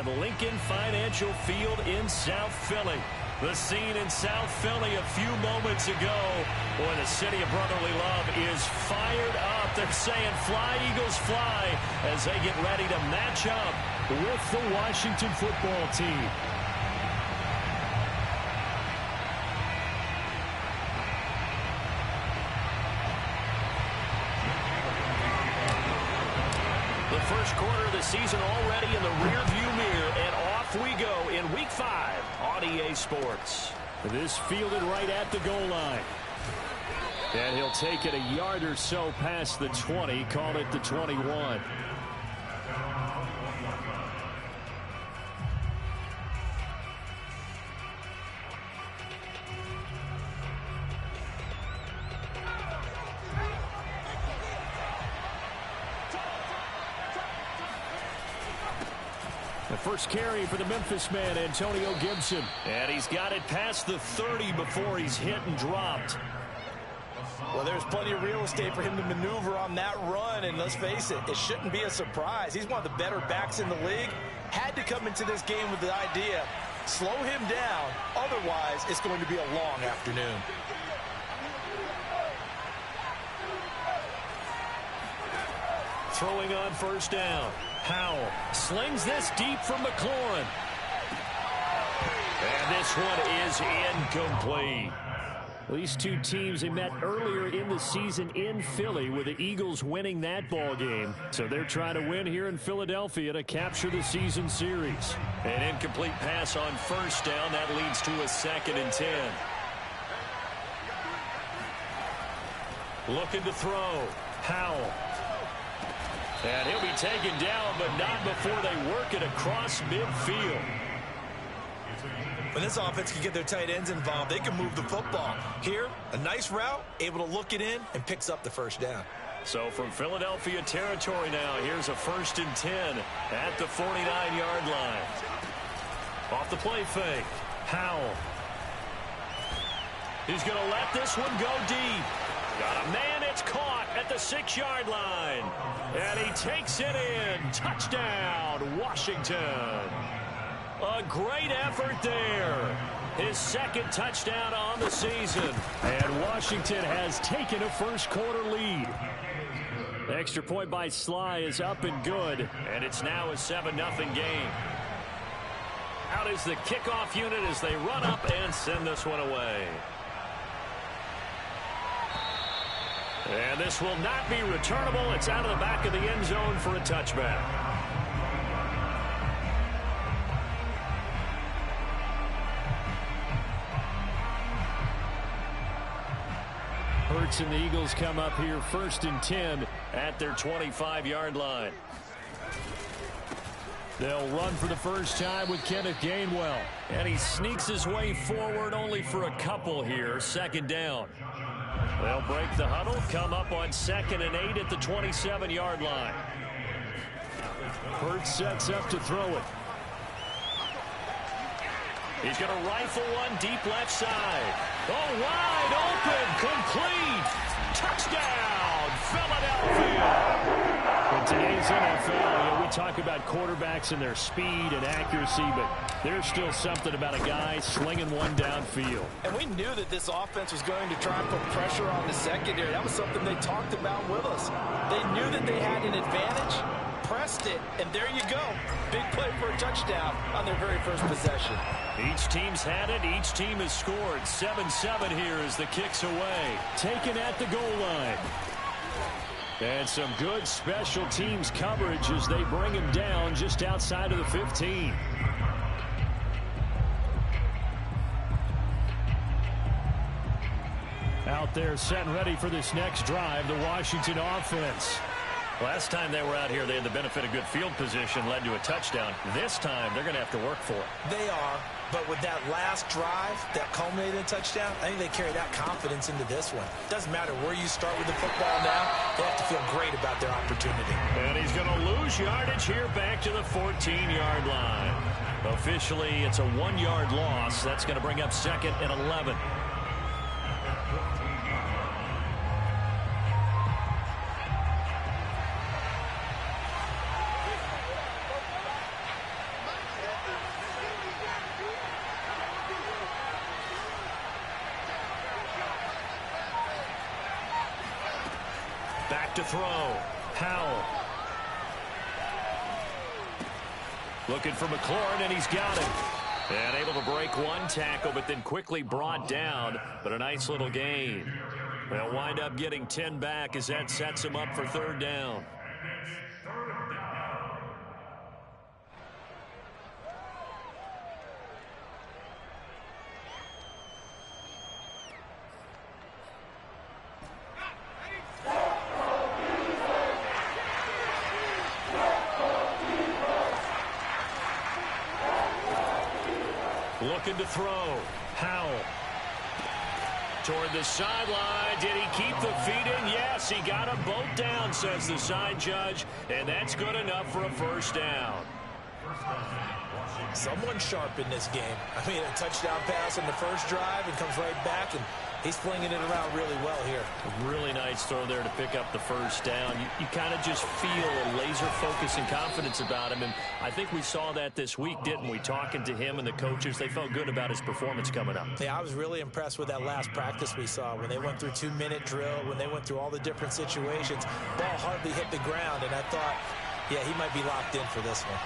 at Lincoln Financial Field in South Philly. The scene in South Philly a few moments ago. Boy, the city of brotherly love is fired up. They're saying, "Fly, Eagles, fly," as they get ready to match up with the Washington football team. The first quarter of the season already in the rearview mirror, and off we go in Week 5 on EA Sports. This fielded right at the goal line. And he'll take it a yard or so past the 20, call it the 21. The first carry for the Memphis man, Antonio Gibson. And he's got it past the 30 before he's hit and dropped. Well, there's plenty of real estate for him to maneuver on that run, and let's face it, it shouldn't be a surprise. He's one of the better backs in the league. Had to come into this game with the idea, slow him down, otherwise it's going to be a long afternoon. Throwing on first down. Howell slings this deep from McLaurin. And this one is incomplete. These two teams, they met earlier in the season in Philly with the Eagles winning that ball game. So they're trying to win here in Philadelphia to capture the season series. An incomplete pass on first down. That leads to a 2nd and 10. Looking to throw. Howell. And he'll be taken down, but not before they work it across midfield. When this offense can get their tight ends involved, they can move the football. Here, a nice route, able to look it in, and picks up the first down. So from Philadelphia territory now, here's a 1st and 10 at the 49-yard line. Off the play fake. Howell. He's going to let this one go deep. Got a man, it's caught at the 6-yard line. And he takes it in. Touchdown, Washington. A great effort there. His 2nd touchdown on the season. And Washington has taken a first-quarter lead. The extra point by Sly is up and good. And it's now a 7-0 game. Out is the kickoff unit as they run up and send this one away. And this will not be returnable. It's out of the back of the end zone for a touchback. Hurts and the Eagles come up here 1st and 10 at their 25-yard line. They'll run for the first time with Kenneth Gainwell. And he sneaks his way forward only for a couple here. 2nd down. They'll break the huddle, come up on 2nd and 8 at the 27-yard line. Hurts sets up to throw it. He's going to rifle one deep left side. Oh, wide open, complete. Touchdown, Philadelphia. In today's NFL, we talk about quarterbacks and their speed and accuracy, but there's still something about a guy slinging one downfield. And we knew that this offense was going to try and put pressure on the secondary. That was something they talked about with us. They knew that they had an advantage, pressed it, and there you go. Big play for a touchdown on their very first possession. Each team's had it. Each team has scored. 7-7 here as the kick's away. Taken at the goal line. And some good special teams coverage as they bring him down just outside of the 15. Out there set and ready for this next drive, the Washington offense. Last time they were out here, they had the benefit of good field position, led to a touchdown. This time, they're going to have to work for it. They are, but with that last drive that culminated in a touchdown, I think they carry that confidence into this one. Doesn't matter where you start with the football now, they have to feel great about their opportunity. And he's going to lose yardage here back to the 14-yard line. Officially, it's a 1-yard loss. That's going to bring up 2nd and 11. Back to throw. Howell. Looking for McLaurin, and he's got him. And able to break one tackle, but then quickly brought down. But a nice little gain. They'll wind up getting 10 back as that sets him up for third down. Looking to throw. Howell. Toward the sideline. Did he keep the feet in? Yes, he got them both down, says the side judge. And that's good enough for a first down. Someone sharp in this game. I mean, a touchdown pass in the first drive and comes right back, and he's flinging it around really well here. A really nice throw there to pick up the first down. You kind of just feel a laser focus and confidence about him, and I think we saw that this week, didn't we? Talking to him and the coaches, they felt good about his performance coming up. Yeah, I was really impressed with that last practice we saw when they went through 2-minute drill, when they went through all the different situations. Ball hardly hit the ground, and I thought, yeah, he might be locked in for this one.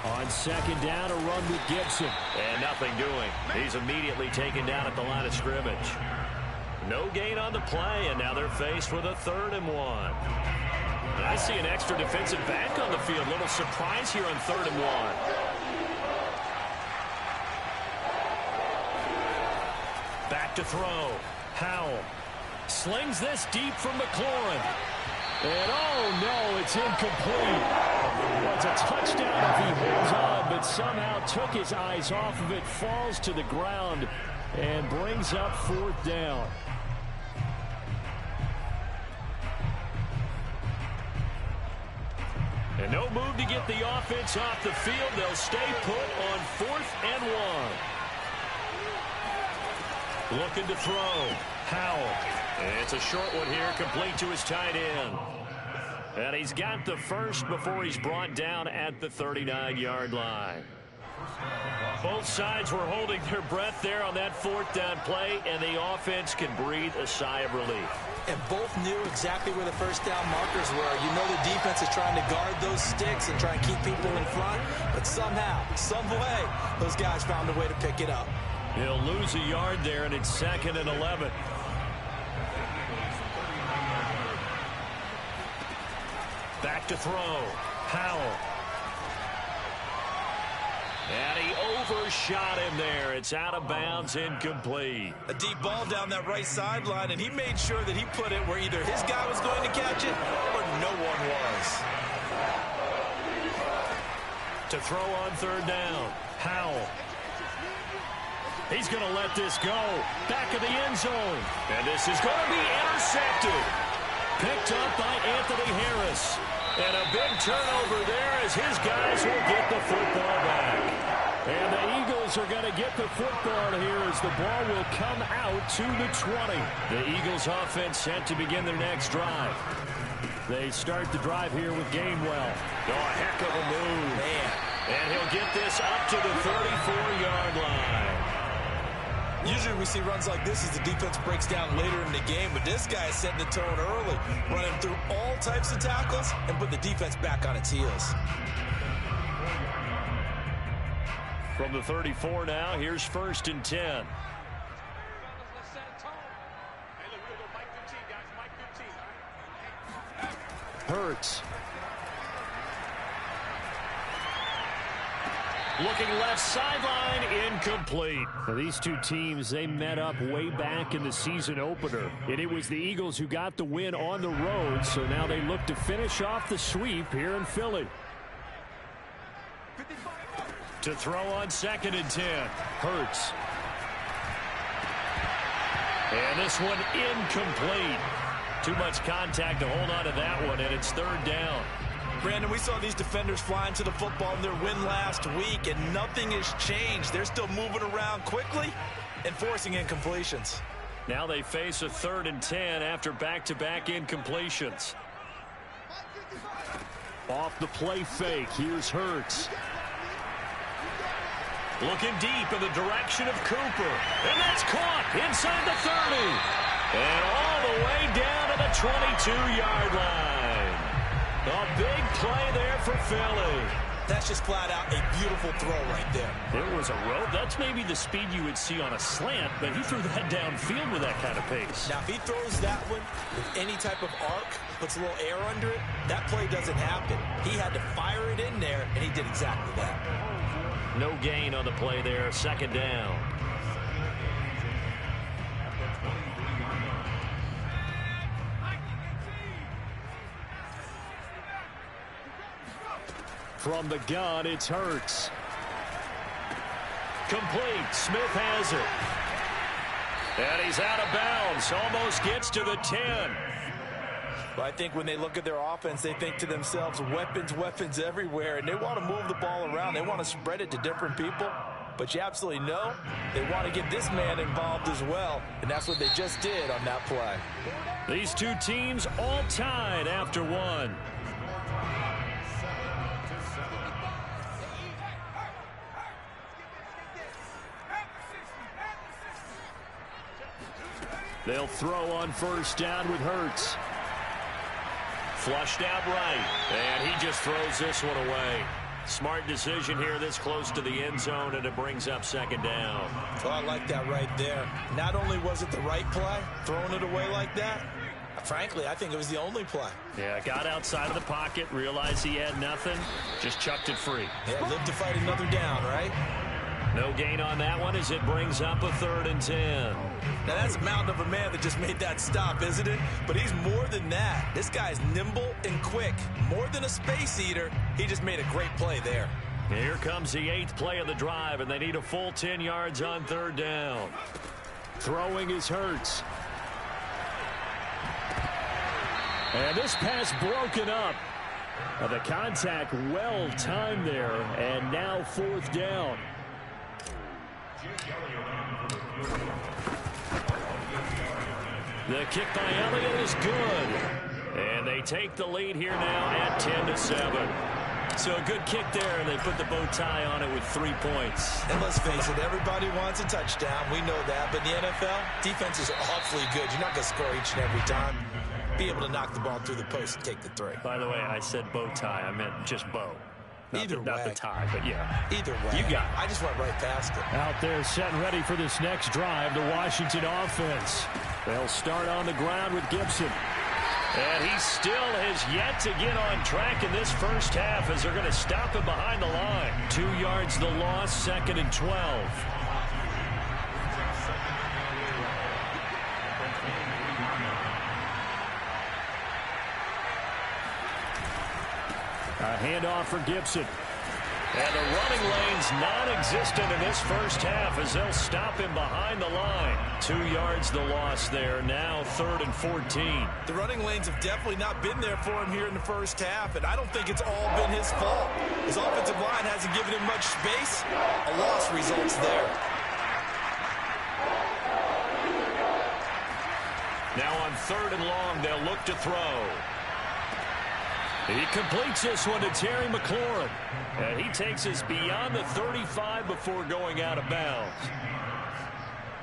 On second down, a run with Gibson. And nothing doing. He's immediately taken down at the line of scrimmage. No gain on the play, and now they're faced with a 3rd and 1. And I see an extra defensive back on the field. Little surprise here on 3rd and 1. Back to throw. Howell slings this deep from McLaurin. And oh no, it's incomplete. Well, it's a touchdown if he holds on, but somehow took his eyes off of it, falls to the ground, and brings up 4th down. And no move to get the offense off the field. They'll stay put on 4th and 1. Looking to throw. Howell. And it's a short one here, complete to his tight end. And he's got the first before he's brought down at the 39-yard line. Both sides were holding their breath there on that 4th down play, and the offense can breathe a sigh of relief. And both knew exactly where the first down markers were. You know the defense is trying to guard those sticks and try and keep people in front, but somehow, some way, those guys found a way to pick it up. He'll lose a yard there, and it's 2nd and 11. Back to throw. Howell. And he overshot him there. It's out of bounds, incomplete. A deep ball down that right sideline, and he made sure that he put it where either his guy was going to catch it or no one was. To throw on 3rd down. Howell. He's going to let this go. Back of the end zone. And this is going to be intercepted. Picked up by Anthony Harris. And a big turnover there as his guys will get the football back. And the Eagles are going to get the football here as the ball will come out to the 20. The Eagles offense set to begin their next drive. They start the drive here with Gainwell. Oh, a heck of a move. Man. And he'll get this up to the 34-yard line. Usually we see runs like this as the defense breaks down later in the game, but this guy is setting the tone early, running through all types of tackles and put the defense back on its heels. From the 34 now, here's 1st and 10. Hurts. Looking left sideline, incomplete. Now, these two teams, they met up way back in the season opener. And it was the Eagles who got the win on the road, so now they look to finish off the sweep here in Philly. To throw on 2nd and 10, Hurts. And this one incomplete. Too much contact to hold on to that one, and it's 3rd down. Brandon, we saw these defenders flying to the football in their win last week, and nothing has changed. They're still moving around quickly and forcing incompletions. Now they face a 3rd and 10 after back-to-back incompletions. Off the play fake, here's Hurts. Looking deep in the direction of Cooper. And that's caught inside the 30. And all the way down to the 22-yard line. A big play there for Philly. That's just flat out a beautiful throw right there. There was a rope. That's maybe the speed you would see on a slant, but he threw that downfield with that kind of pace. Now, if he throws that one with any type of arc, puts a little air under it, that play doesn't happen. He had to fire it in there, and he did exactly that. No gain on the play there. Second down. From the gun, it's Hurts. Complete. Smith has it. And he's out of bounds. Almost gets to the 10. But I think when they look at their offense, they think to themselves, weapons everywhere. And they want to move the ball around. They want to spread it to different people. But you absolutely know they want to get this man involved as well. And that's what they just did on that play. These two teams all tied after one. They'll throw on first down with Hurts. Flushed out right. And he just throws this one away. Smart decision here this close to the end zone, and it brings up second down. Well, I like that right there. Not only was it the right play, throwing it away like that, frankly, I think it was the only play. Yeah, got outside of the pocket, realized he had nothing, just chucked it free. Yeah, lived to fight another down, right? No gain on that one as it brings up a 3rd and 10. Now, that's a mountain of a man that just made that stop, isn't it? But he's more than that. This guy's nimble and quick. More than a space eater, he just made a great play there. Here comes the 8th play of the drive, and they need a full 10 yards on 3rd down. Throwing is Hurts. And this pass broken up. The contact well timed there, and now 4th down. The kick by Elliott is good. And they take the lead here now at 10-7. So a good kick there, and they put the bow tie on it with 3 points. And let's face it, everybody wants a touchdown. We know that. But in the NFL, defense is awfully good. You're not going to score each and every time. Be able to knock the ball through the post and take the 3. By the way, I said bow tie. I meant just bow. Not the tie, but yeah. Either way. You got it. I just went right past it. Out there set and ready for this next drive, the Washington offense. They'll start on the ground with Gibson. And he still has yet to get on track in this first half as they're going to stop him behind the line. 2 yards the loss, 2nd and 12. A handoff for Gibson. And the running lane's non-existent in this first half as they'll stop him behind the line. 2 yards the loss there, now 3rd and 14. The running lanes have definitely not been there for him here in the first half, and I don't think it's all been his fault. His offensive line hasn't given him much space. A loss results there. Now on 3rd and long, they'll look to throw. He completes this one to Terry McLaurin. And he takes us beyond the 35 before going out of bounds.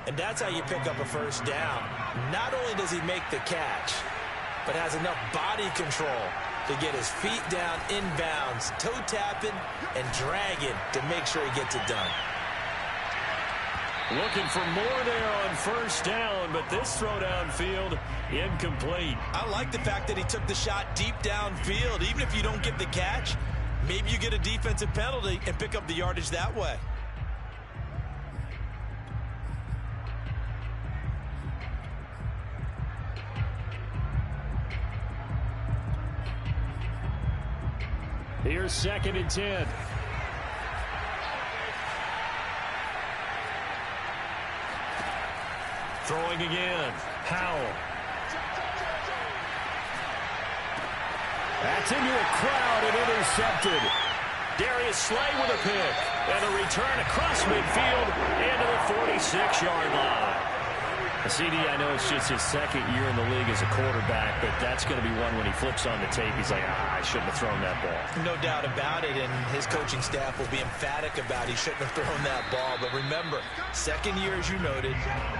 And that's how you pick up a first down. Not only does he make the catch, but has enough body control to get his feet down inbounds, toe tapping and dragging to make sure he gets it done. Looking for more there on first down, but this throw downfield incomplete. I like the fact that he took the shot deep downfield. Even if you don't get the catch, maybe you get a defensive penalty and pick up the yardage that way. Here's 2nd and 10. Throwing again. Howell. That's into a crowd and intercepted. Darius Slay with a pick. And a return across midfield into the 46-yard line. CD, I know it's just his second year in the league as a quarterback, but that's going to be one when he flips on the tape. He's like, I shouldn't have thrown that ball. No doubt about it, and his coaching staff will be emphatic about he shouldn't have thrown that ball. But remember, second year, as you noted,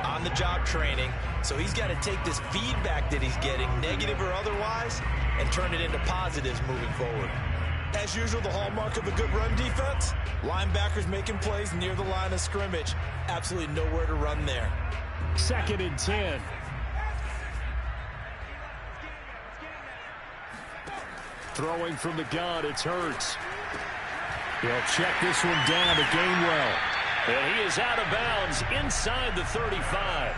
on-the-job training. So he's got to take this feedback that he's getting, negative or otherwise, and turn it into positives moving forward. As usual, the hallmark of a good run defense, linebackers making plays near the line of scrimmage. Absolutely nowhere to run there. 2nd and 10. Throwing from the gun, it's Hurts. He'll check this one down to Gainwell. And he is out of bounds inside the 35.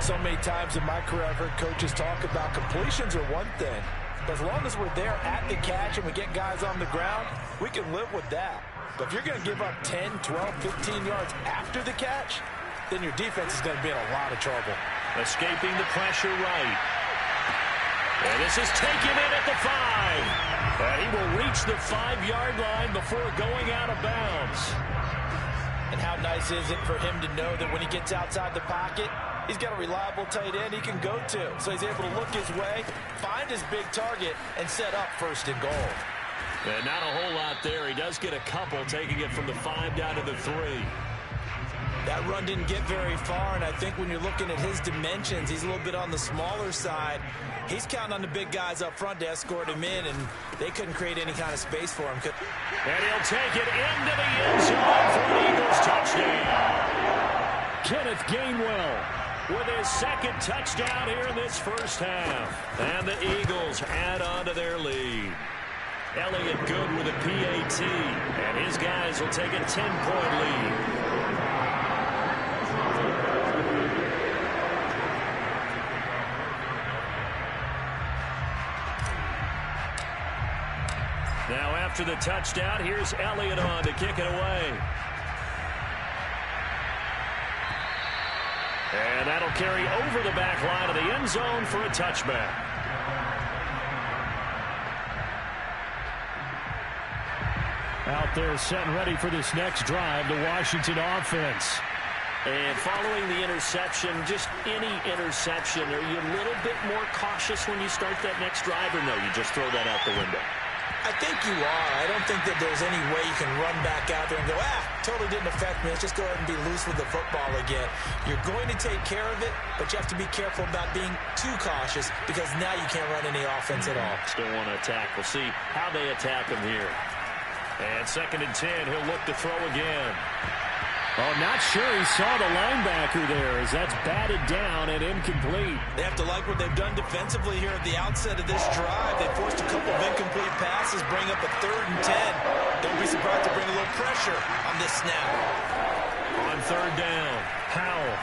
So many times in my career, I've heard coaches talk about completions are one thing. But as long as we're there at the catch and we get guys on the ground, we can live with that. But if you're going to give up 10, 12, 15 yards after the catch, then your defense is going to be in a lot of trouble. Escaping the pressure right. And this is taken in at the 5. And he will reach the 5-yard line before going out of bounds. And how nice is it for him to know that when he gets outside the pocket, he's got a reliable tight end he can go to. So he's able to look his way, find his big target, and set up 1st and goal. And not a whole lot there. He does get a couple, taking it from the 5 down to the 3. That run didn't get very far, and I think when you're looking at his dimensions, he's a little bit on the smaller side. He's counting on the big guys up front to escort him in, and they couldn't create any kind of space for him. And he'll take it into the end zone for an Eagles touchdown. Kenneth Gainwell with his 2nd touchdown here in this first half. And the Eagles add on to their lead. Elliott good with a PAT, and his guys will take a 10-point lead. Now after the touchdown, here's Elliott on to kick it away. And that'll carry over the back line of the end zone for a touchback. Out there set and ready for this next drive, the Washington offense. And following the interception, just any interception, are you a little bit more cautious when you start that next drive, or no, you just throw that out the window? I think you are. I don't think that there's any way you can run back out there and go, totally didn't affect me. Let's just go ahead and be loose with the football again. You're going to take care of it, but you have to be careful about being too cautious because now you can't run any offense at all. Still want to attack. We'll see how they attack him here. And 2nd and 10, he'll look to throw again. Oh, not sure he saw the linebacker there as that's batted down and incomplete. They have to like what they've done defensively here at the outset of this drive. They forced a couple of incomplete passes, bring up a 3rd and 10. Don't be surprised to bring a little pressure on this snap. On 3rd down, Powell.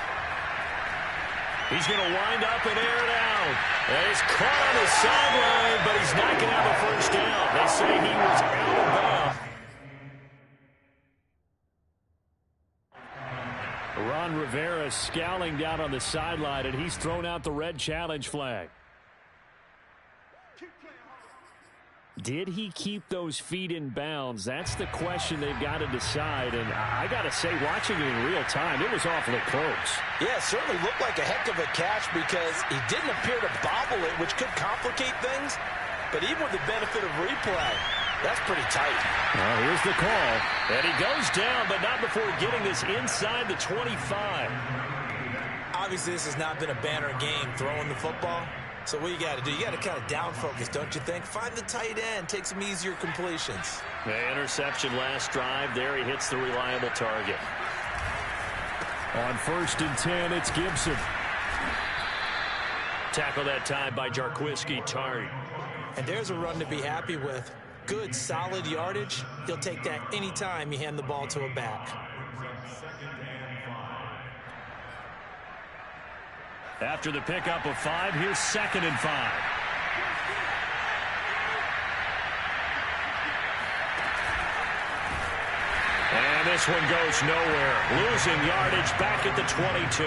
He's going to wind up and air it out. And he's caught on the sideline, but he's not going to have a 1st down. They say he was out of bounds. Ron Rivera scowling down on the sideline, and he's thrown out the red challenge flag. Did he keep those feet in bounds? That's the question they've got to decide. And I got to say, watching it in real time, it was awfully close. Yeah, it certainly looked like a heck of a catch because he didn't appear to bobble it, which could complicate things. But even with the benefit of replay, that's pretty tight. Well, here's the call. And he goes down, but not before getting this inside the 25. Obviously, this has not been a banner game throwing the football. So what you got to do, you got to kind of down focus, don't you think? Find the tight end, take some easier completions. The interception last drive. There he hits the reliable target. On 1st and 10, it's Gibson. Tackle that time by Jarquiski Tartt. And there's a run to be happy with. Good, solid yardage. He'll take that anytime you hand the ball to a back. After the pickup of 5, here's 2nd and 5. And this one goes nowhere. Losing yardage back at the 22.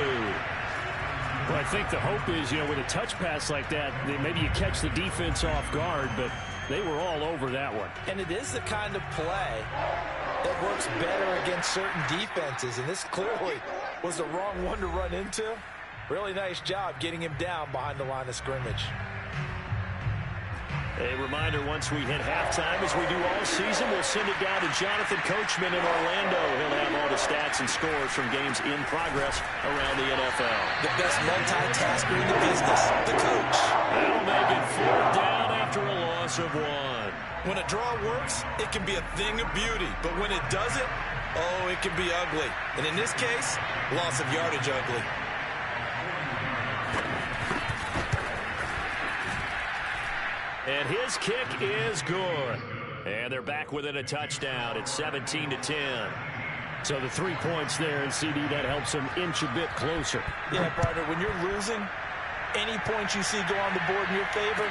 Well, I think the hope is, with a touch pass like that, maybe you catch the defense off guard, but they were all over that one. And it is the kind of play that works better against certain defenses, and this clearly was the wrong one to run into. Really nice job getting him down behind the line of scrimmage. A reminder, once we hit halftime, as we do all season, we'll send it down to Jonathan Coachman in Orlando. He'll have all the stats and scores from games in progress around the NFL. The best multitasker in the business, the coach. That'll make it 4th down after a loss of 1. When a draw works, it can be a thing of beauty. But when it doesn't, oh, it can be ugly. And in this case, loss of yardage ugly. And his kick is good. And they're back within a touchdown. It's 17-10. So the 3 points there, and CD, that helps them inch a bit closer. Yeah, partner, when you're losing, any points you see go on the board in your favor,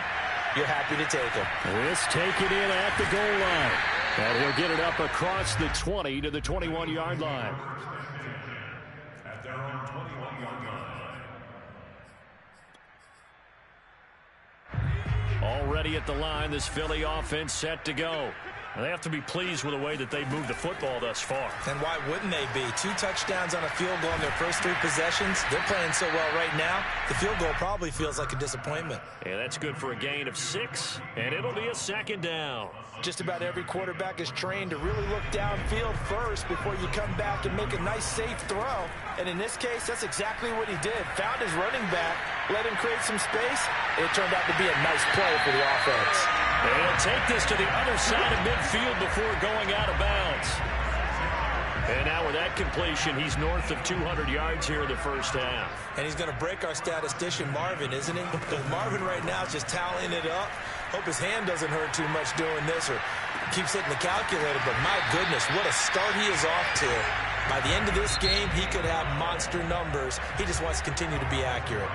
you're happy to take them. This taken in at the goal line. And he'll get it up across the 20 to the 21-yard line. At their own 21-yard line. Already at the line, this Philly offense set to go. They have to be pleased with the way that they moved the football thus far. And why wouldn't they be? 2 touchdowns on a field goal in their first 3 possessions. They're playing so well right now, the field goal probably feels like a disappointment. Yeah, that's good for a gain of 6, and it'll be a 2nd down. Just about every quarterback is trained to really look downfield first before you come back and make a nice, safe throw. And in this case, that's exactly what he did. Found his running back, let him create some space, and it turned out to be a nice play for the offense. And he'll take this to the other side of midfield before going out of bounds. And now with that completion, he's north of 200 yards here in the first half. And he's going to break our statistician, Marvin, isn't he? Because Marvin right now is just tallying it up. Hope his hand doesn't hurt too much doing this or keeps hitting the calculator. But my goodness, what a start he is off to. By the end of this game, he could have monster numbers. He just wants to continue to be accurate.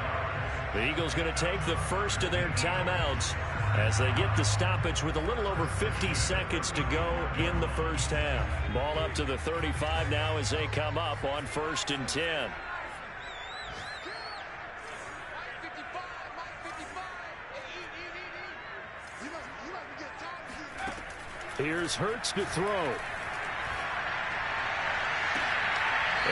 The Eagles going to take the first of their timeouts as they get the stoppage with a little over 50 seconds to go in the first half. Ball up to the 35 now as they come up on 1st and 10. Here's Hurts to throw.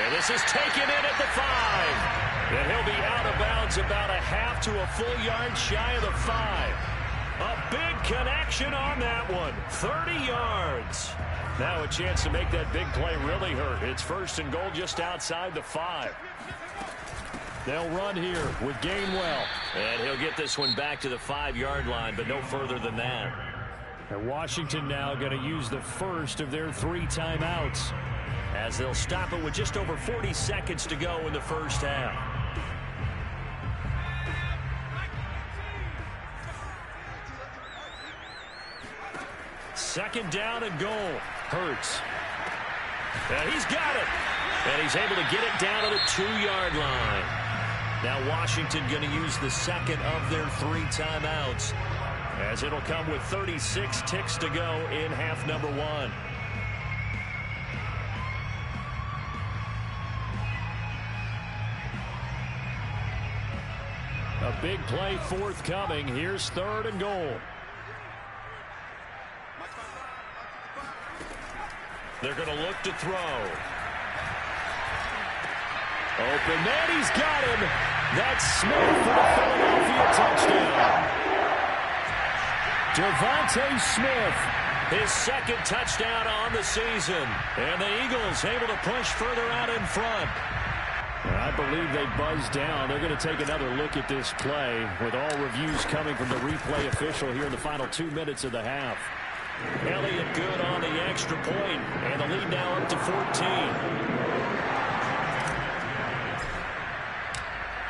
And this is taken in at the 5. And he'll be out of bounds about a half to a full yard shy of the 5. A big connection on that one. 30 yards. Now a chance to make that big play really hurt. It's 1st and goal just outside the 5. They'll run here with Gainwell. And he'll get this one back to the 5-yard line, but no further than that. And Washington now going to use the first of their 3 timeouts as they'll stop it with just over 40 seconds to go in the first half. Second down and goal. Hurts. And he's got it. And he's able to get it down to the 2-yard line. Now Washington going to use the second of their 3 timeouts, as it'll come with 36 ticks to go in half number 1. A big play forthcoming. Here's 3rd and goal. They're going to look to throw. Open man, he's got him. That's Smith for the Philadelphia touchdown. Devontae Smith, his 2nd touchdown on the season. And the Eagles able to push further out in front. I believe they buzzed down. They're going to take another look at this play with all reviews coming from the replay official here in the final 2 minutes of the half. Elliott good on the extra point, and the lead now up to 14.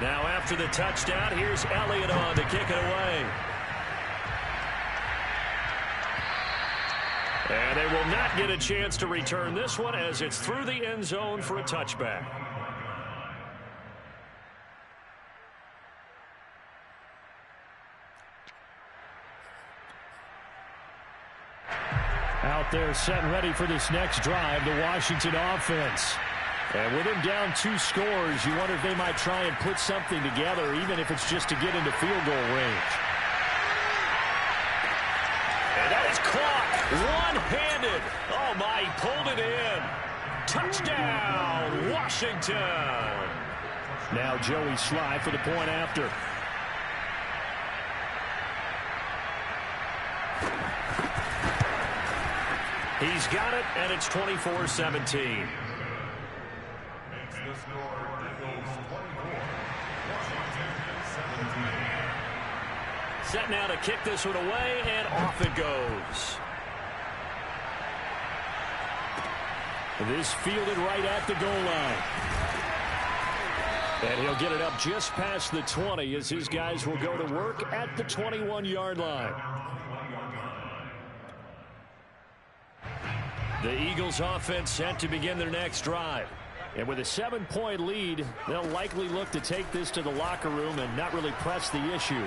Now after the touchdown, here's Elliott on to kick it away. And they will not get a chance to return this one as it's through the end zone for a touchback. Out there set and ready for this next drive, the Washington offense. And with him down 2 scores, you wonder if they might try and put something together, even if it's just to get into field goal range. And that is caught one-handed. Oh, my, he pulled it in. Touchdown, Washington. Now Joey Sly for the point after. He's got it, and it's 24-17. Makes the score Eagles 24, Washington 17. Set now to kick this one away, and off it goes. This fielded right at the goal line. And he'll get it up just past the 20 as his guys will go to work at the 21-yard line. The Eagles offense set to begin their next drive. And with a 7-point lead, they'll likely look to take this to the locker room and not really press the issue.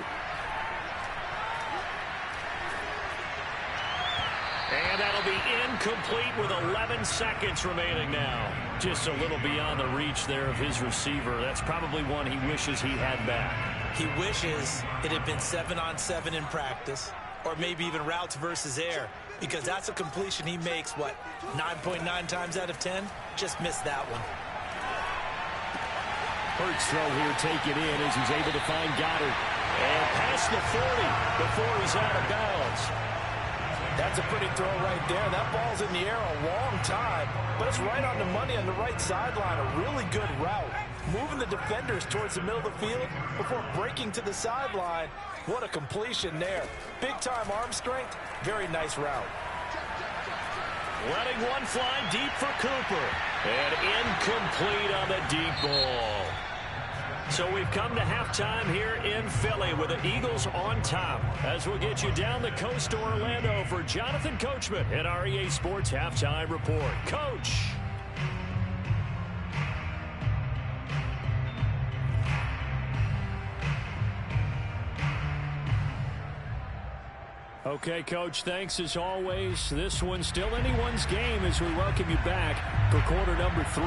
And that'll be incomplete with 11 seconds remaining now. Just a little beyond the reach there of his receiver. That's probably one he wishes he had back. He wishes it had been 7-on-7 in practice, or maybe even routes versus air, because that's a completion he makes, what, 9.9 times out of 10? Just missed that one. Hurts throw here, take it in as he's able to find Goddard. And past the 40 before he's out of bounds. That's a pretty throw right there. That ball's in the air a long time, but it's right on the money on the right sideline. A really good route. Moving the defenders towards the middle of the field before breaking to the sideline. What a completion there. Big-time arm strength. Very nice route. Letting one fly deep for Cooper. And incomplete on the deep ball. So we've come to halftime here in Philly with the Eagles on top. As we'll get you down the coast to Orlando for Jonathan Coachman at our EA Sports Halftime Report. Coach. Okay, Coach, thanks as always. This one's still anyone's game as we welcome you back for quarter number 3.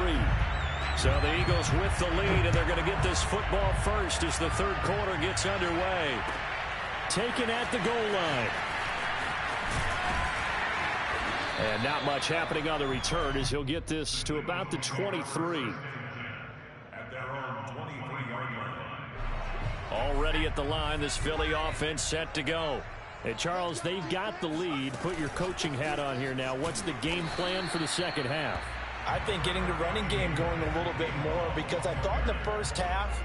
So the Eagles with the lead, and they're going to get this football first as the third quarter gets underway. Taken at the goal line. And not much happening on the return as he'll get this to about the 23. At their own 23-yard line. Already at the line, this Philly offense set to go. And Charles, they've got the lead. Put your coaching hat on here now. What's the game plan for the second half? I think getting the running game going a little bit more, because I thought in the first half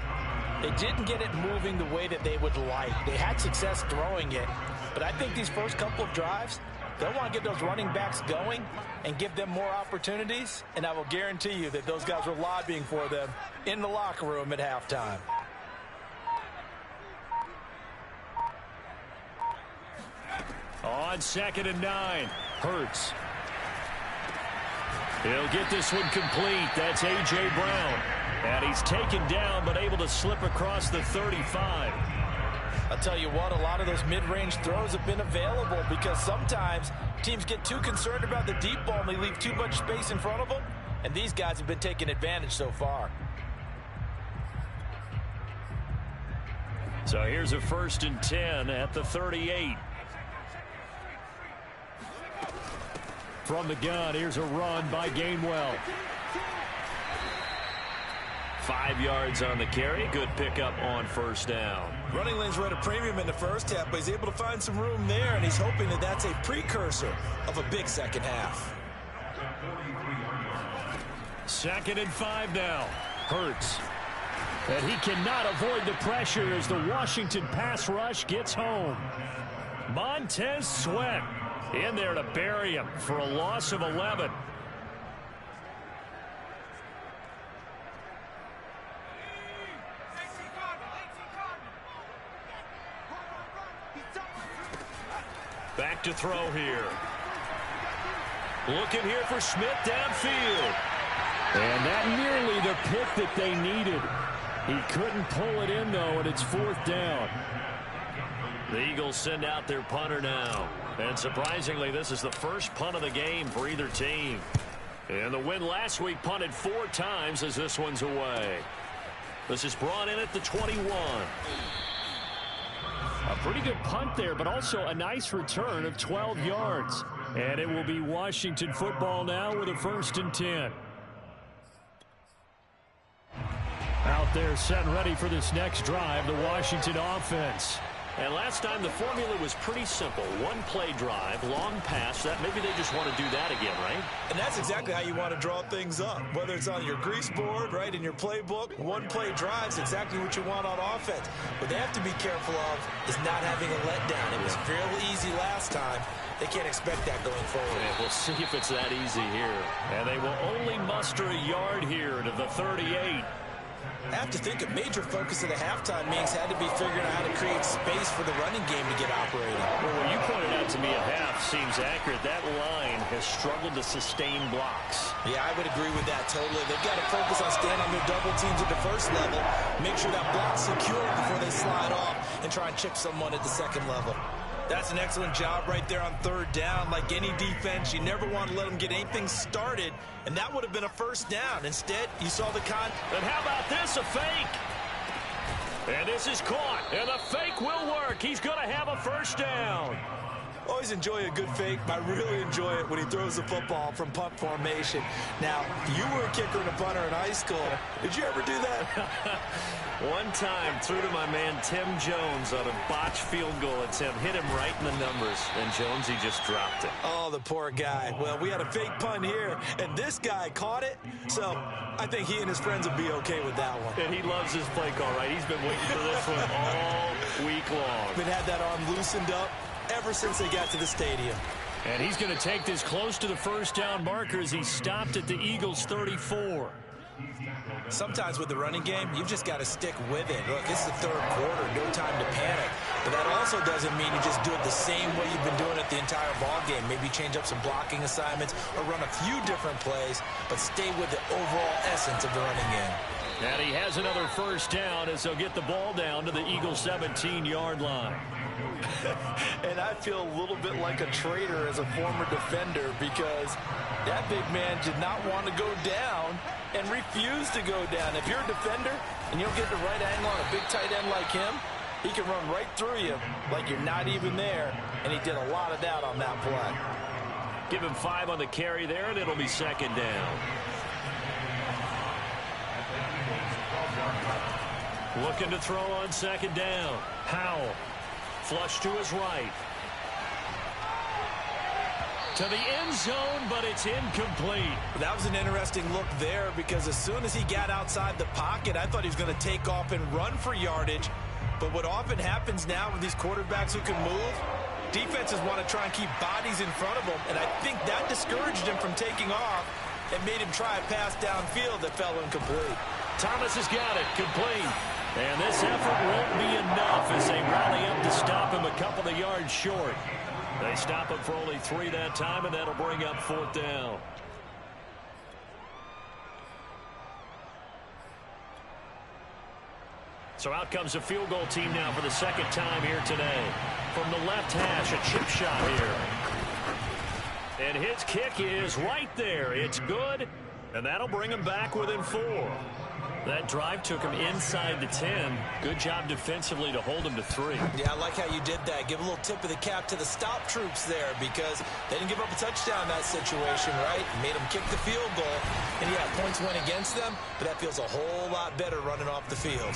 they didn't get it moving the way that they would like. They had success throwing it, but I think these first couple of drives, they'll want to get those running backs going and give them more opportunities, and I will guarantee you that those guys were lobbying for them in the locker room at halftime. On 2nd and 9, Hurts. He'll get this one complete. That's A.J. Brown. And he's taken down but able to slip across the 35. I'll tell you what, a lot of those mid-range throws have been available because sometimes teams get too concerned about the deep ball and they leave too much space in front of them. And these guys have been taking advantage so far. So here's a 1st and 10 at the 38. From the gun, here's a run by Gainwell. 5 yards on the carry. Good pickup on 1st down. Running lanes were at a premium in the first half, but he's able to find some room there, and he's hoping that that's a precursor of a big second half. 2nd and 5 now. Hurts. And he cannot avoid the pressure as the Washington pass rush gets home. Montez Sweat in there to bury him for a loss of 11. Back to throw here. Looking here for Smith downfield. And that nearly the pick that they needed. He couldn't pull it in, though, and it's 4th down. The Eagles send out their punter now. And surprisingly, this is the first punt of the game for either team. And the win last week punted 4 times as this one's away. This is brought in at the 21. A pretty good punt there, but also a nice return of 12 yards. And it will be Washington football now with a 1st and 10. Out there set and ready for this next drive, the Washington offense. And last time the formula was pretty simple. One play drive, long pass. That maybe they just want to do that again, right? And that's exactly how you want to draw things up. Whether it's on your grease board, right, in your playbook, one play drive's exactly what you want on offense. What they have to be careful of is not having a letdown. It was fairly easy last time. They can't expect that going forward. Yeah, we'll see if it's that easy here. And they will only muster a yard here to the 38. I have to think a major focus of the halftime meetings had to be figuring out how to create space for the running game to get operating. Well, what you pointed out to me at half seems accurate. That line has struggled to sustain blocks. Yeah, I would agree with that totally. They've got to focus on staying on their double teams at the first level, make sure that block's secure before they slide off and try and chip someone at the second level. That's an excellent job right there on third down. Like any defense, you never want to let them get anything started, and that would have been a first down. Instead, you saw the And how about this, a fake? And this is caught, and the fake will work. He's going to have a first down. Always enjoy a good fake. I really enjoy it when he throws the football from punt formation. Now, you were a kicker and a punter in high school. Did you ever do that? One time, threw to my man Tim Jones on a botched field goal attempt. Hit him right in the numbers, and Jones, he just dropped it. Oh, the poor guy. Well, we had a fake punt here, and this guy caught it. So I think he and his friends will be okay with that one. And he loves his play call, right? He's been waiting for this one all week long. Been had that arm loosened up ever since they got to the stadium. And he's going to take this close to the first down marker as he stopped at the Eagles' 34. Sometimes with the running game, you've just got to stick with it. Look, it's the third quarter, no time to panic. But that also doesn't mean you just do it the same way you've been doing it the entire ball game. Maybe change up some blocking assignments or run a few different plays, but stay with the overall essence of the running game. And he has another first down as they'll get the ball down to the Eagles' 17-yard line. And I feel a little bit like a traitor as a former defender because that big man did not want to go down and refused to go down. If you're a defender and you don't get the right angle on a big tight end like him, he can run right through you like you're not even there, and he did a lot of that on that play. Give him 5 on the carry there, and it'll be second down. Looking to throw on second down. Howell. Flush to his right. To the end zone, but it's incomplete. That was an interesting look there because as soon as he got outside the pocket, I thought he was going to take off and run for yardage. But what often happens now with these quarterbacks who can move, defenses want to try and keep bodies in front of them, and I think that discouraged him from taking off and made him try a pass downfield that fell incomplete. Thomas has got it, complete. And this effort won't be enough as they rally up to stop him a couple of yards short. They stop him for only 3 that time, and that'll bring up 4th down. So out comes the field goal team now for the second time here today. From the left hash, a chip shot here. And his kick is right there. It's good, and that'll bring him back within 4. That drive took him inside the 10. Good job defensively to hold him to 3. Yeah, I like how you did that. Give a little tip of the cap to the stop troops there because they didn't give up a touchdown in that situation, right? Made them kick the field goal. And yeah, points went against them, but that feels a whole lot better running off the field.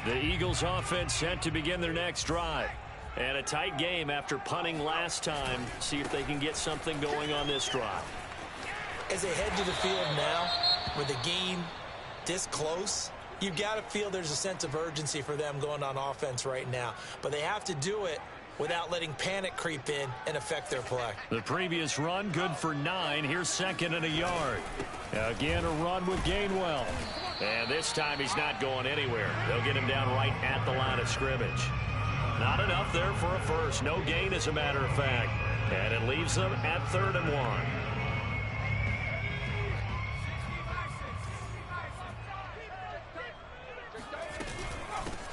The Eagles offense set to begin their next drive. And a tight game after punting last time. See if they can get something going on this drive. As they head to the field now, with the game this close, you've got to feel there's a sense of urgency for them going on offense right now. But they have to do it without letting panic creep in and affect their play. The previous run, good for 9. Here's 2nd and a yard. Again, a run with Gainwell. And this time he's not going anywhere. They'll get him down right at the line of scrimmage. Not enough there for a first. No gain, as a matter of fact. And it leaves them at 3rd and 1.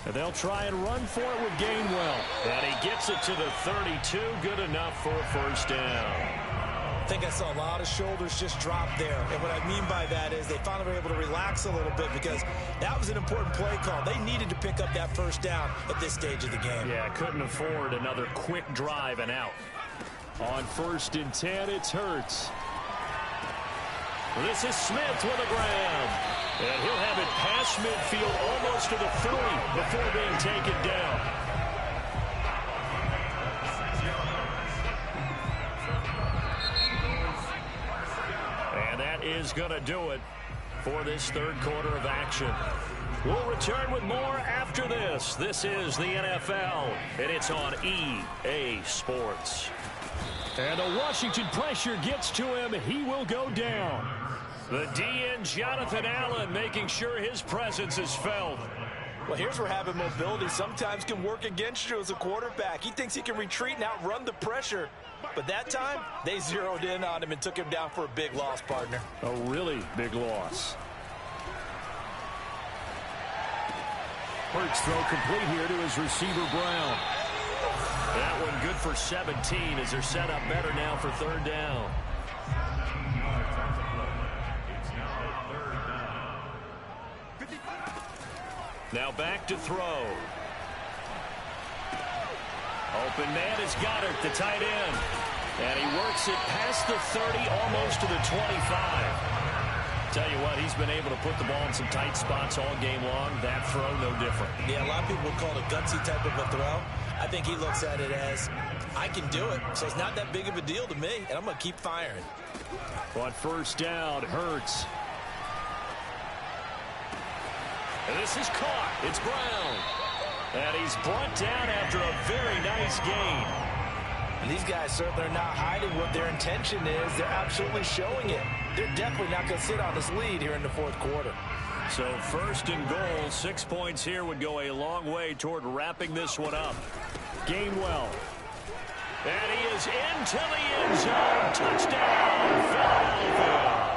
And they'll try and run for it with Gainwell. And he gets it to the 32. Good enough for a first down. I think I saw a lot of shoulders just drop there. And what I mean by that is they finally were able to relax a little bit because that was an important play call. They needed to pick up that first down at this stage of the game. Yeah, couldn't afford another quick drive and out. On 1st and 10, it's Hurts. This is Smith with a grab. And he'll have it past midfield almost to the 30 before being taken down. And that is going to do it for this third quarter of action. We'll return with more after this. This is the NFL, and it's on EA Sports. And the Washington pressure gets to him. He will go down. The DN, Jonathan Allen, making sure his presence is felt. Well, here's where having mobility sometimes can work against you as a quarterback. He thinks he can retreat and outrun the pressure. But that time, they zeroed in on him and took him down for a big loss, partner. A really big loss. Hurts throw complete here to his receiver, Brown. That one good for 17 as they're set up better now for third down. Now back to throw. Open man is Goddard, the tight end. And he works it past the 30, almost to the 25. Tell you what, he's been able to put the ball in some tight spots all game long. That throw, no different. Yeah, a lot of people would call it a gutsy type of a throw. I think he looks at it as, I can do it, so it's not that big of a deal to me, and I'm going to keep firing. On 1st down, Hurts. And this is caught. It's Brown. And he's brought down after a very nice gain. And these guys certainly are not hiding what their intention is. They're absolutely showing it. They're definitely not going to sit on this lead here in the fourth quarter. So 1st and goal, 6 points here would go a long way toward wrapping this one up. Gainwell. And he is into the end zone. Touchdown, Philadelphia.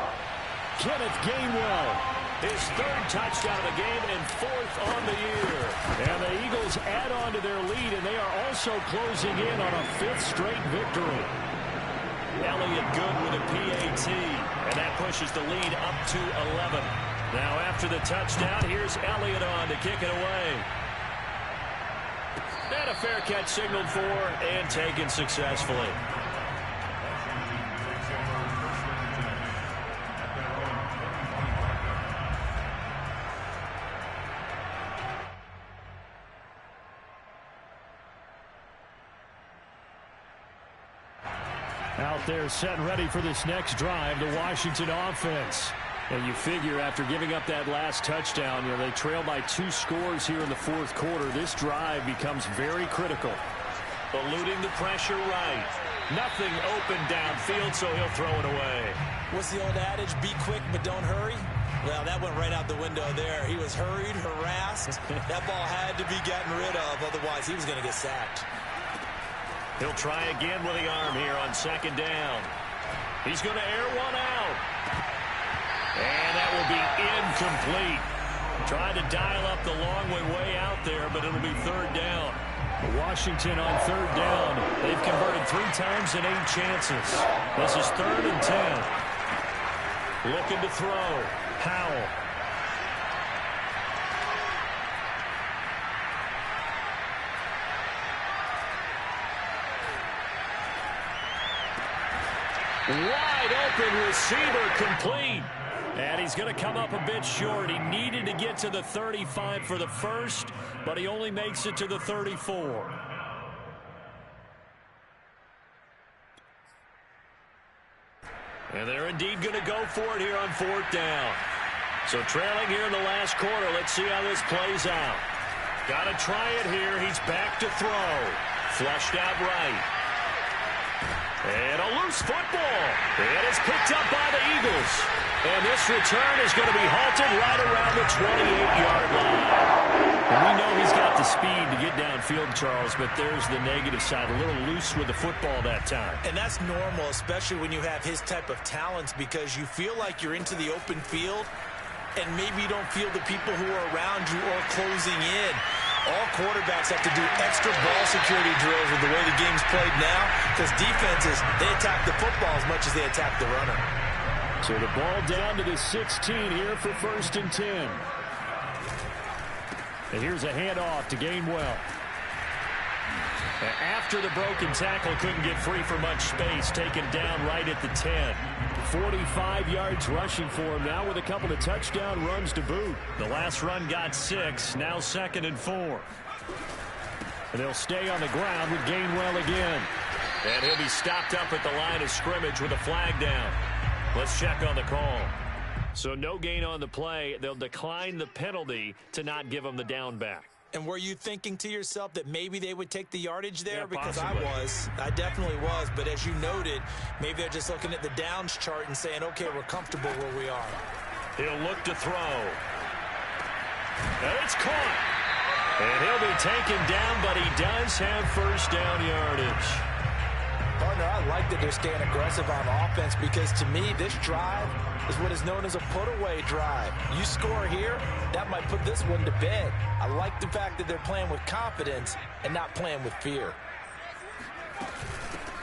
Kenneth Gainwell. His 3rd touchdown of the game and 4th on the year. And the Eagles add on to their lead, and they are also closing in on a 5th straight victory. Elliott good with a PAT, and that pushes the lead up to 11. Now after the touchdown, here's Elliott on to kick it away. And a fair catch signaled for and taken successfully. Out there set and ready for this next drive, the Washington offense. And you figure after giving up that last touchdown, they trail by 2 scores here in the fourth quarter. This drive becomes very critical. Eluding the pressure right. Nothing open downfield, so he'll throw it away. What's the old adage? Be quick, but don't hurry. Well, that went right out the window there. He was hurried, harassed. That ball had to be gotten rid of, otherwise he was going to get sacked. He'll try again with the arm here on 2nd down. He's going to air one out. And that will be incomplete. Trying to dial up the long way out there, but it'll be 3rd down. Washington on 3rd down. They've converted 3 times in 8 chances. This is 3rd and 10. Looking to throw. Howell. Wide open receiver complete. And he's going to come up a bit short. He needed to get to the 35 for the first, but he only makes it to the 34. And they're indeed going to go for it here on 4th down. So trailing here in the last quarter. Let's see how this plays out. Got to try it here. He's back to throw. Flushed out right. And a loose football. It is picked up by the Eagles. And this return is going to be halted right around the 28-yard line. And we know he's got the speed to get downfield, Charles, but there's the negative side. A little loose with the football that time. And that's normal, especially when you have his type of talents, because you feel like you're into the open field and maybe you don't feel the people who are around you or closing in. All quarterbacks have to do extra ball security drills with the way the game's played now, because defenses, they attack the football as much as they attack the runner. So the ball down to the 16 here for 1st and 10. And here's a handoff to Gainwell. After the broken tackle, couldn't get free for much space, taken down right at the 10. 45 yards rushing for him now with a couple of touchdown runs to boot. The last run got 6, now 2nd and 4. And they'll stay on the ground with Gainwell again. And he'll be stopped up at the line of scrimmage with a flag down. Let's check on the call. So no gain on the play. They'll decline the penalty to not give him the down back. And were you thinking to yourself that maybe they would take the yardage there? Yeah, because possibly. I definitely was. But as you noted, maybe they're just looking at the downs chart and saying, okay, we're comfortable where we are. He'll look to throw. And it's caught. And he'll be taken down, but he does have 1st down yardage. Partner, I like that they're staying aggressive on offense, because to me, this drive is what is known as a put-away drive. You score here, that might put this one to bed. I like the fact that they're playing with confidence and not playing with fear.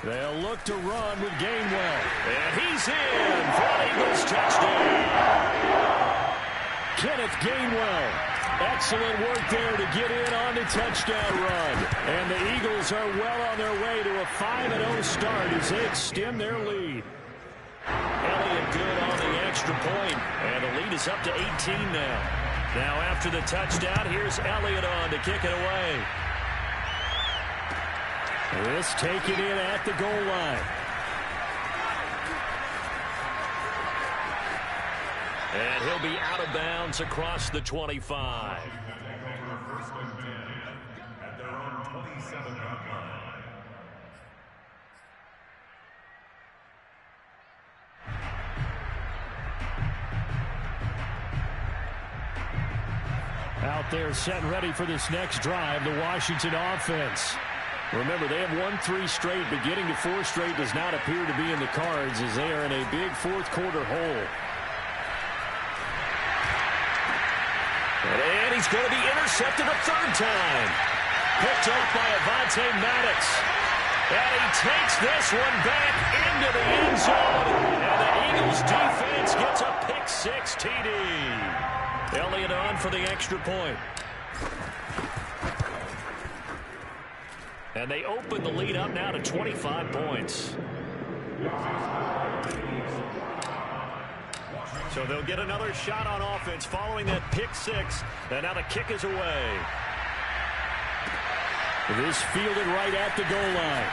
They'll look to run with Gainwell. And he's in for an Eagles touchdown. Kenneth Gainwell. Excellent work there to get in on the touchdown run. And the Eagles are well on their way to a 5-0 start as they extend their lead. Elliott good on the extra point, and the lead is up to 18 now. Now after the touchdown, here's Elliott on to kick it away. This taken in at the goal line. And he'll be out of bounds across the 25. At their own 27-yard line. Out there set and ready for this next drive, the Washington offense. Remember, they have won 3 straight, but getting to 4 straight does not appear to be in the cards as they are in a big 4th quarter hole. And he's going to be intercepted a 3rd time. Picked off by Avonte Maddox. And he takes this one back into the end zone. And the Eagles defense gets a pick-6 TD. Elliott on for the extra point. And they open the lead up now to 25 points. So they'll get another shot on offense following that pick-6. And now the kick is away. This fielded right at the goal line.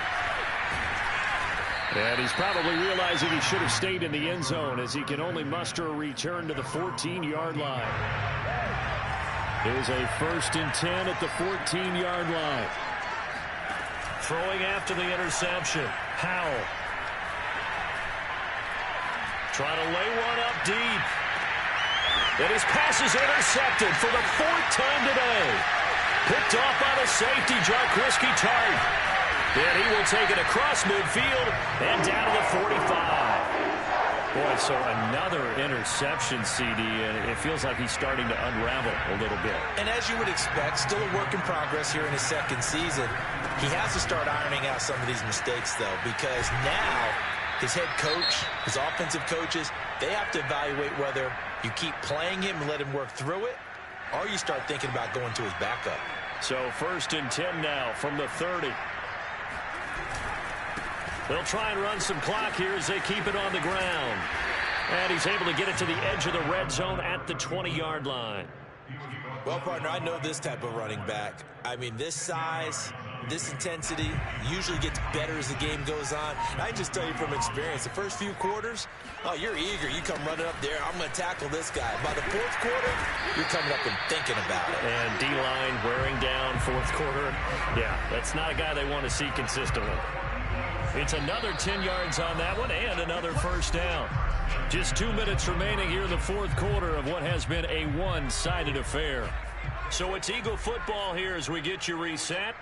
And he's probably realizing he should have stayed in the end zone as he can only muster a return to the 14-yard line. Here's a 1st and 10 at the 14-yard line. Throwing after the interception. Howell. Trying to lay one up deep. And his pass is intercepted for the 4th time today. Picked off by the safety, Jarquiski Tart. And he will take it across midfield and down to the 45. Boy, so another interception, CD, and it feels like he's starting to unravel a little bit. And as you would expect, still a work in progress here in his 2nd season. He has to start ironing out some of these mistakes, though, because now his head coach, his offensive coaches, they have to evaluate whether you keep playing him and let him work through it, or you start thinking about going to his backup. So 1st and 10 now from the 30. They'll try and run some clock here as they keep it on the ground. And he's able to get it to the edge of the red zone at the 20-yard line. Well, partner, I know this type of running back. I mean, this size, this intensity usually gets better as the game goes on. And I just tell you from experience, the first few quarters, oh, you're eager. You come running up there, I'm going to tackle this guy. By the 4th quarter, you're coming up and thinking about it. And D-line wearing down 4th quarter. Yeah, that's not a guy they want to see consistently. It's another 10 yards on that one and another 1st down. Just 2 minutes remaining here in the 4th quarter of what has been a one-sided affair. So it's Eagle football here as we get you reset.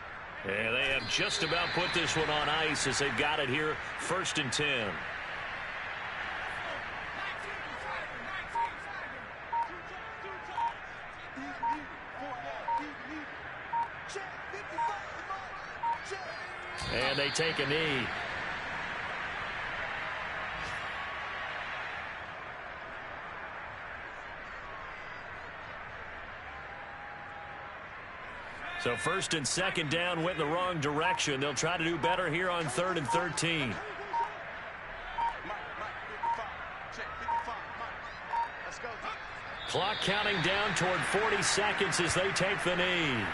And they have just about put this one on ice as they've got it here, 1st and 10. And they take a knee. So first and second down went in the wrong direction. They'll try to do better here on 3rd and 13. Clock counting down toward 40 seconds as they take the knee.